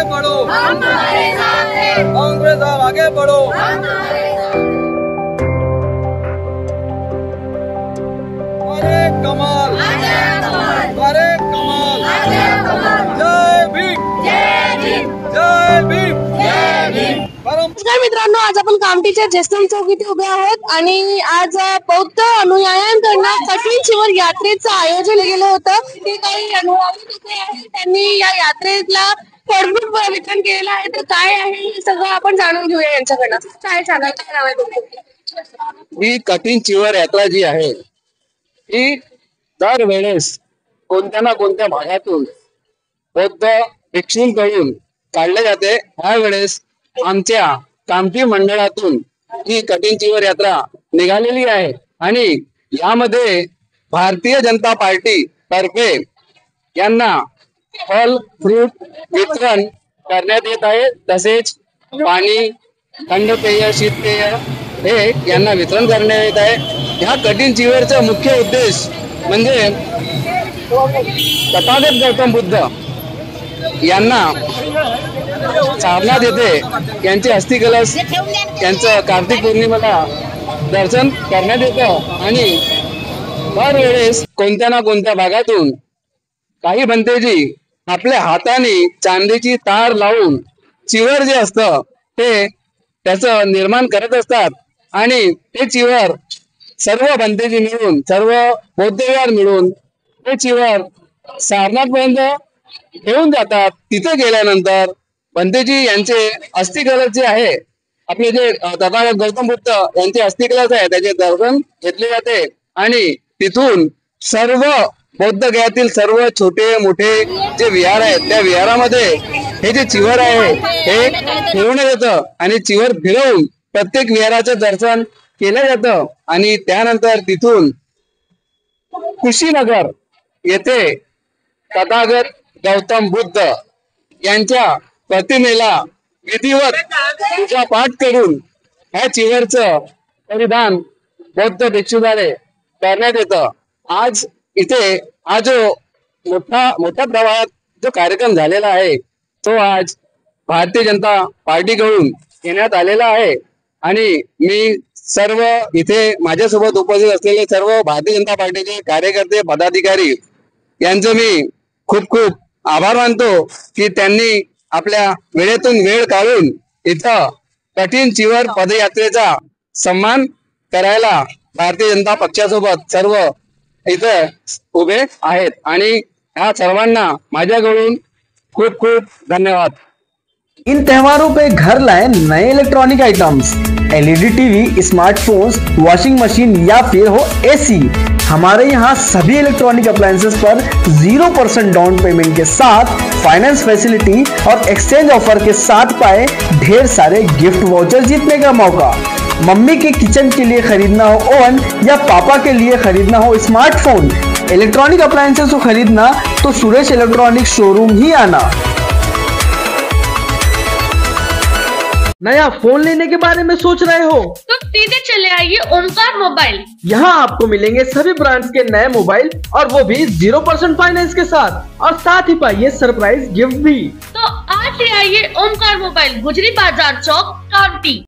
बढ़ो, हम तुम्हारे साथ हैं। कांग्रेस साहब आगे बढ़ो। हम तुम्हारे साथ हैं। अरे कमाल, अरे कमाल, अरे कमाल, अरे कमाल। जय भीम, जय भीम, जय भीम, जय भीम। नमस्कार मित्रांनो, आज आपण कामठीच्या जयस्तंभ चौक इथे उभे आहोत आणि आज बौद्ध अनुयायांकडून कठीण शिवर यात्रेचं आयोजन केलं होतं। ते काही अनुयायी तिथे आहेत, त्यांनी या यात्रेला फळफूट वितरण केलेलं आहे। तर काय आहे हे सगळं आपण जाणून घेऊया यांच्याकडनं। काय सांगा, काय नाव आहे तुमचं? ही कठीण चिवर यात्रा जी आहे ही दरवेळेस कोणत्या ना कोणत्या भागातून बौद्ध भिक्षूंकडून काढले जाते। ह्या वेळेस आमच्या कामठी मंडळातून ही कठीण चिवर यात्रा निघालेली आहे आणि यामध्ये भारतीय जनता पार्टी तर्फे यांना फल फ्रूट वितरण करण्यात येत आहे। तसेच पाणी, थंडपेय, शीतपेय हे यांना वितरण करण्यात येत आहे। ह्या कठीण चिवरचा मुख्य उद्देश म्हणजे तथागत गौतम बुद्ध यांना सारनाथ येथे यांचे अस्थिकलश यांचं कार्तिक पौर्णिमेला दर्शन करण्यात येतं आणि दरवेळेस कोणत्या ना कोणत्या भागातून काही भंतेजी आपल्या हाताने चांदीची तार लावून चिवर जे असतं ते त्याचं निर्माण करत असतात आणि ते चिवर सर्व भंतेजी मिळून, सर्व बौद्धविहार मिळून ते चिवर सारनाथ पर्यंत घेऊन जातात। तिथे गेल्यानंतर भंतेजी यांचे अस्थिकलश जे आहे, आपले जे तथागत गौतम बुद्ध यांचे अस्थिकलश आहे, त्याचे दर्शन घेतले जाते आणि तिथून सर्व बौद्ध गयातील सर्व छोटे मोठे जे विहार आहेत त्या विहारामध्ये हे जे चिवर आहे हे फिरवण्यात येतं आणि चिवर फिरवून प्रत्येक विहाराचं दर्शन केलं जातं आणि त्यानंतर तिथून कुशीनगर येथे तथागत गौतम बुद्ध यांच्या प्रतिमेला विधिवत पूजा पाठ करून ह्या चिवरचं परिधान बौद्ध भिक्षूद्वारे करण्यात येतं। आज इथे हा जो मोठ्या प्रमाणात जो कार्यक्रम झालेला आहे तो आज भारतीय जनता पार्टीकडून घेण्यात आलेला आहे आणि मी सर्व इथे माझ्यासोबत उपस्थित असलेले सर्व भारतीय जनता पार्टीचे कार्यकर्ते, पदाधिकारी यांचं मी खूप खूप आभार मानतो की त्यांनी आपल्या वेळेतून वेळ काढून इथं कठीण चिवर पदयात्रेचा सन्मान करायला भारतीय जनता पक्षासोबत सर्व इथं उभे आहेत आणि ह्या सर्वांना माझ्याकडून खूप खूप धन्यवाद। इन त्योहारों पे घर लाए नए electronic items, LED TV, smartphones, washing machine या फिर हो एसी। हमारे यहाँ सभी इलेक्ट्रॉनिक अप्लायंसेस पर 0% डाउन पेमेंट के साथ फाइनेंस फैसिलिटी और एक्सचेंज ऑफर के साथ पाए ढेर सारे गिफ्ट वाउचर जीतने का मौका। मम्मी के किचन के लिए खरीदना हो ओवन या पापा के लिए खरीदना हो स्मार्टफोन, इलेक्ट्रॉनिक अप्लायंसेस को खरीदना तो सुरेश इलेक्ट्रॉनिक शोरूम ही आना। नया फोन लेने के बारे में सोच रहे हो तो सीधे चले आइए ओमकार मोबाइल। यहाँ आपको मिलेंगे सभी ब्रांड्स के नए मोबाइल और वो भी 0% फाइनेंस के साथ, और साथ ही पाइए सरप्राइज गिफ्ट भी। तो आज ही आइए ओमकार मोबाइल, गुजरी बाजार चौक, कामठी।